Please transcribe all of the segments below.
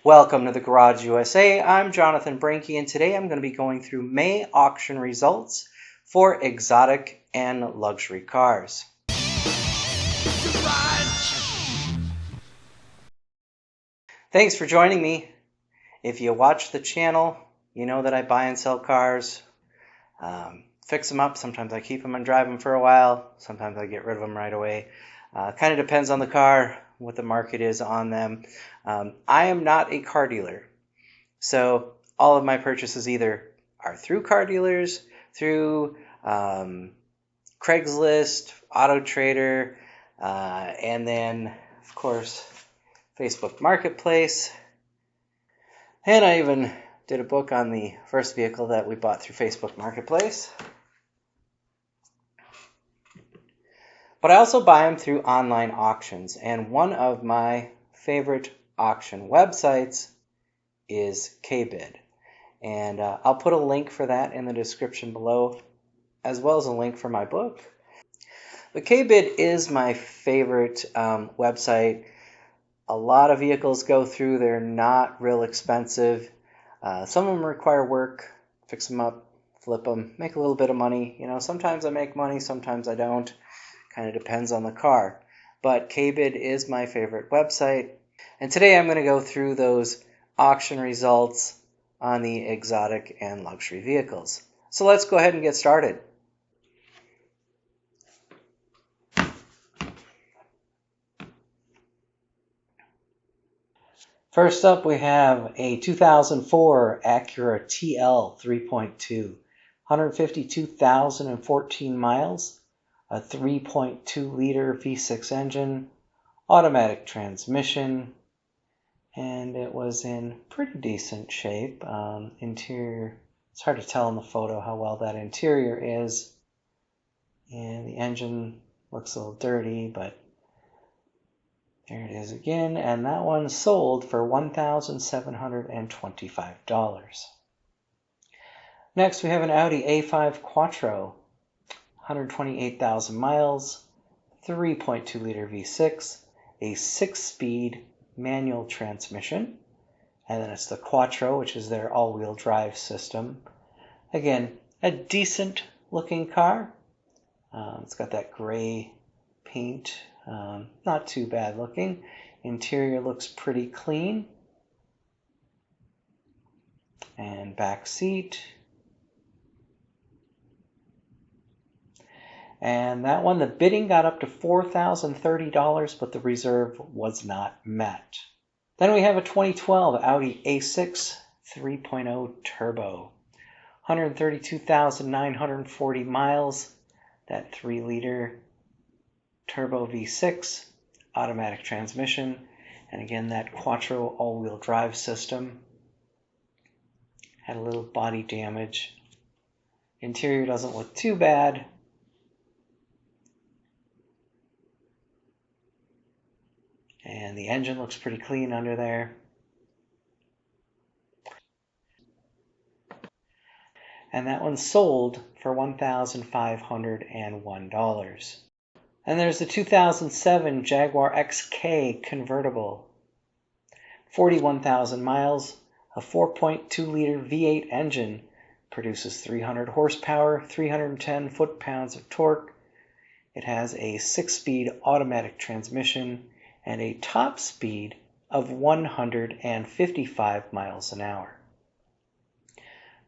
Welcome to the Garage USA. I'm Jonathan Brinke, and today I'm going to be going through May auction results for exotic and luxury cars. Thanks for joining me. If you watch the channel, you know that I buy and sell cars, fix them up. Sometimes I keep them and drive them for a while. Sometimes I get rid of them right away. Kind of depends on the car, what the market is on them. I am not a car dealer, so all of my purchases either are through car dealers, through Craigslist, Auto Trader, and then, of course, Facebook Marketplace. And I even did a book on the first vehicle that we bought through Facebook Marketplace. But I also buy them through online auctions, and one of my favorite auction websites is KBid. And I'll put a link for that in the description below, as well as a link for my book. But KBid is my favorite website. A lot of vehicles go through. They're not real expensive. Some of them require work. Fix them up, flip them, make a little bit of money. You know, sometimes I make money, sometimes I don't. Kind of depends on the car. But KBid is my favorite website. And today I'm going to go through those auction results on the exotic and luxury vehicles. So let's go ahead and get started. First up, we have a 2004 Acura TL 3.2, 152,014 miles, a 3.2-liter V6 engine, automatic transmission, and it was in pretty decent shape. Interior, it's hard to tell in the photo how well that interior is, and the engine looks a little dirty, but there it is again, and that one sold for $1,725. Next, we have an Audi A5 Quattro, 128,000 miles, 3.2-liter V6, a 6-speed manual transmission, and then it's the Quattro, which is their all-wheel drive system. Again, a decent looking car. It's got that gray paint, not too bad looking. Interior looks pretty clean. And back seat. And that one, the bidding got up to $4,030, but the reserve was not met. Then we have a 2012 Audi A6 3.0 Turbo, 132,940 miles, that 3-liter turbo V6, automatic transmission, and again that Quattro all-wheel drive system. Had a little body damage. Interior doesn't look too bad. And the engine looks pretty clean under there. And that one sold for $1,501. And there's the 2007 Jaguar XK convertible. 41,000 miles, a 4.2-liter V8 engine, produces 300 horsepower, 310 foot-pounds of torque. It has a 6-speed automatic transmission and a top speed of 155 miles an hour.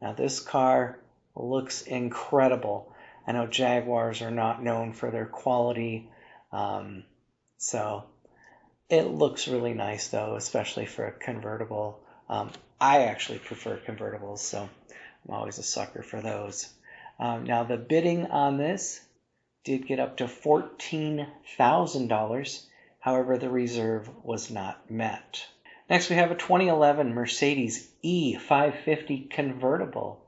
Now this car looks incredible. I know Jaguars are not known for their quality, so it looks really nice though, especially for a convertible. I actually prefer convertibles, so I'm always a sucker for those. Now the bidding on this did get up to $14,000. However, the reserve was not met. Next, we have a 2011 Mercedes E550 convertible,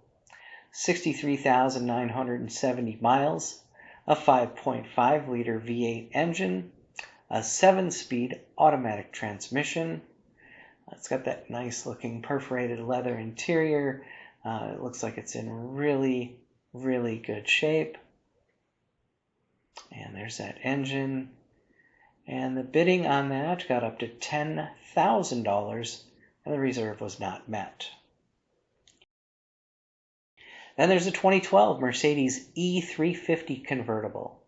63,970 miles, a 5.5-liter V8 engine, a 7-speed automatic transmission. It's got that nice looking perforated leather interior. It looks like it's in really, really good shape. And there's that engine. And the bidding on that got up to $10,000, and the reserve was not met. Then there's a 2012 Mercedes E350 convertible,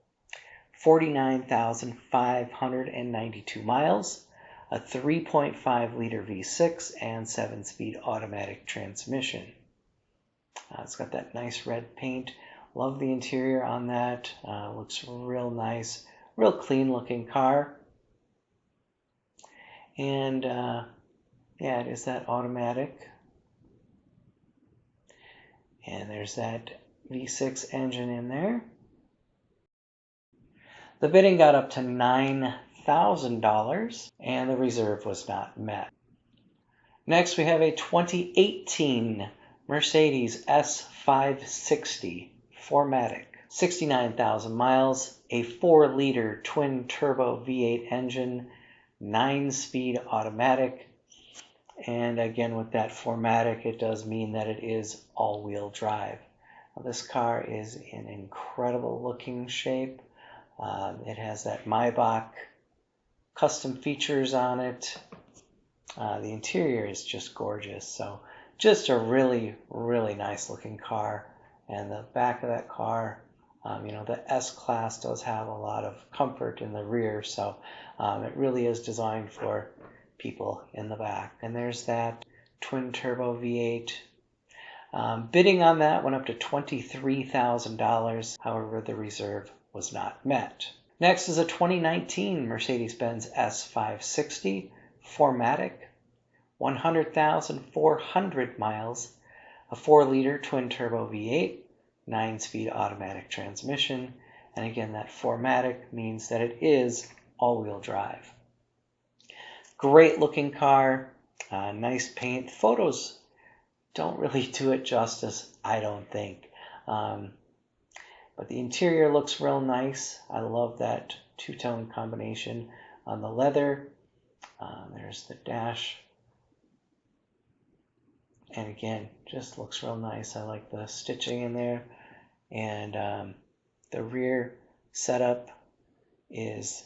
49,592 miles, a 3.5-liter V6 and 7-speed automatic transmission. It's got that nice red paint. Love the interior on that. Looks real nice, real clean looking car. And yeah, it is that automatic. And there's that V6 engine in there. The bidding got up to $9,000 and the reserve was not met. Next we have a 2018 Mercedes S560 4MATIC, 69,000 miles, a 4-liter twin-turbo V8 engine, 9-speed automatic. And again, with that 4MATIC, it does mean that it is all-wheel drive. Now, this car is in incredible looking shape. It has that Maybach custom features on it. The interior is just gorgeous. So just a really, really nice looking car. And the back of that car, the S-Class does have a lot of comfort in the rear. So it really is designed for people in the back. And there's that twin turbo V8. Bidding on that went up to $23,000. However, the reserve was not met. Next is a 2019 Mercedes-Benz S560 4MATIC, 100,400 miles, a 4-liter twin-turbo V8, 9-speed automatic transmission, and again, that 4MATIC means that it is all-wheel drive. Great looking car, nice paint. Photos don't really do it justice, I don't think. But the interior looks real nice. I love that two-tone combination on the leather. There's the dash. And again, just looks real nice. I like the stitching in there. And the rear setup is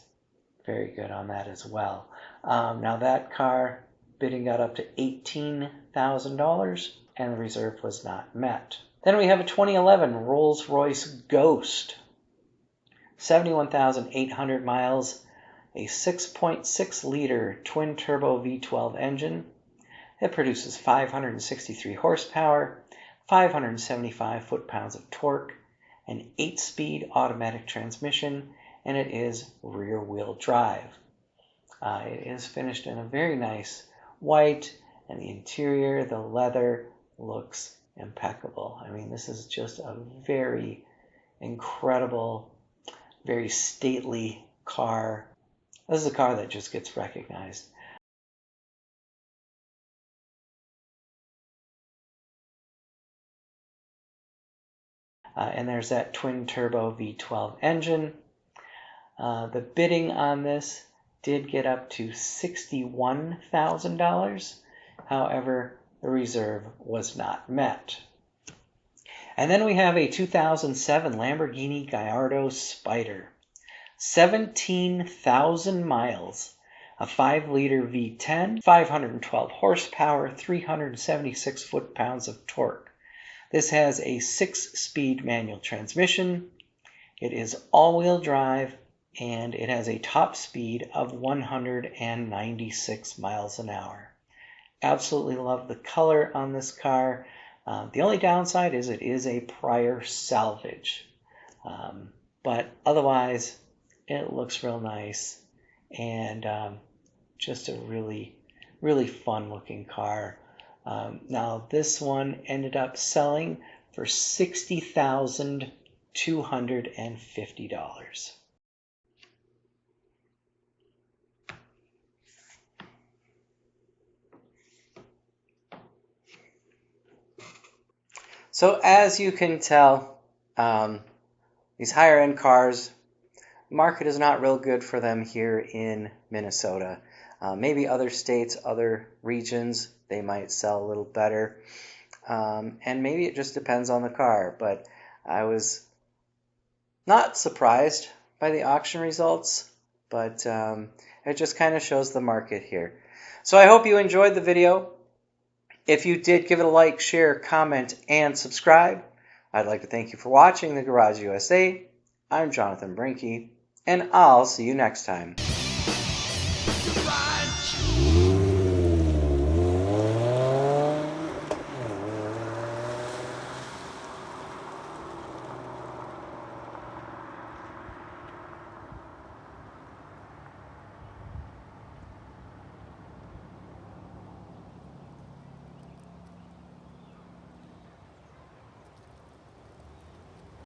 very good on that as well. Now that car bidding got up to $18,000 and the reserve was not met. Then we have a 2011 Rolls-Royce Ghost, 71,800 miles, a 6.6-liter twin-turbo V12 engine. It produces 563 horsepower, 575 foot-pounds of torque, an 8-speed automatic transmission, and it is rear-wheel drive. It is finished in a very nice white, and the interior, the leather, looks impeccable. I mean, this is just a very incredible, very stately car. This is a car that just gets recognized. And there's that twin-turbo V12 engine. The bidding on this did get up to $61,000. However, the reserve was not met. And then we have a 2007 Lamborghini Gallardo Spider, 17,000 miles, a 5-liter V10, 512 horsepower, 376 foot-pounds of torque. This has a 6-speed manual transmission. It is all-wheel drive, and it has a top speed of 196 miles an hour. Absolutely love the color on this car. The only downside is it is a prior salvage. But otherwise, it looks real nice and just a really, really fun looking car. Now this one ended up selling for $60,250. So as you can tell, these higher end cars, the market is not real good for them here in Minnesota. Maybe other states, other regions, they might sell a little better. And maybe it just depends on the car. But I was not surprised by the auction results, but it just kind of shows the market here. So I hope you enjoyed the video. If you did, give it a like, share, comment, and subscribe. I'd like to thank you for watching the Garage USA. I'm Jonathan Brinke, and I'll see you next time.